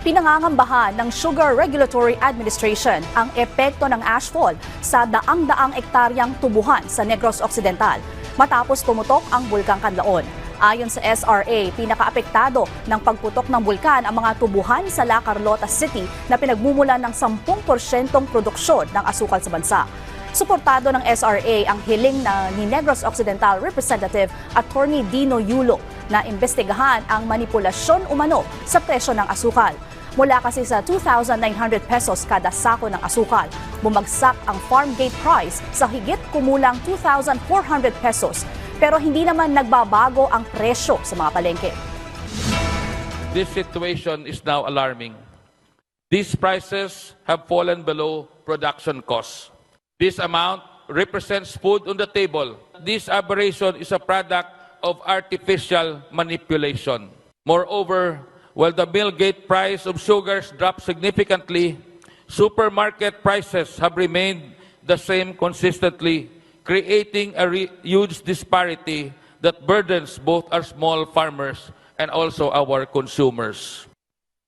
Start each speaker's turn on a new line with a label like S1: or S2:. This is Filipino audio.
S1: Pinangangambahan ng Sugar Regulatory Administration ang epekto ng ashfall sa daang-daang ektaryang tubuhan sa Negros Occidental matapos pumutok ang Bulkang Kanlaon. Ayon sa SRA, pinakaapektado ng pagputok ng bulkan ang mga tubuhan sa La Carlota City na pinagmumulan ng 10% produksyon ng asukal sa bansa. Suportado ng SRA ang hiling ni Negros Occidental Representative Attorney Dino Yulo na imbestigahan ang manipulasyon umano sa presyo ng asukal. Mula kasi sa 2,900 pesos kada sako ng asukal, bumagsak ang farm gate price sa higit kumulang 2,400 pesos. Pero hindi naman nagbabago ang presyo sa mga palengke.
S2: This situation is now alarming. These prices have fallen below production costs. This amount represents food on the table. This aberration is a product of artificial manipulation. Moreover, while the mill gate price of sugars dropped significantly, supermarket prices have remained the same consistently, creating a huge disparity that burdens both our small farmers and also our consumers.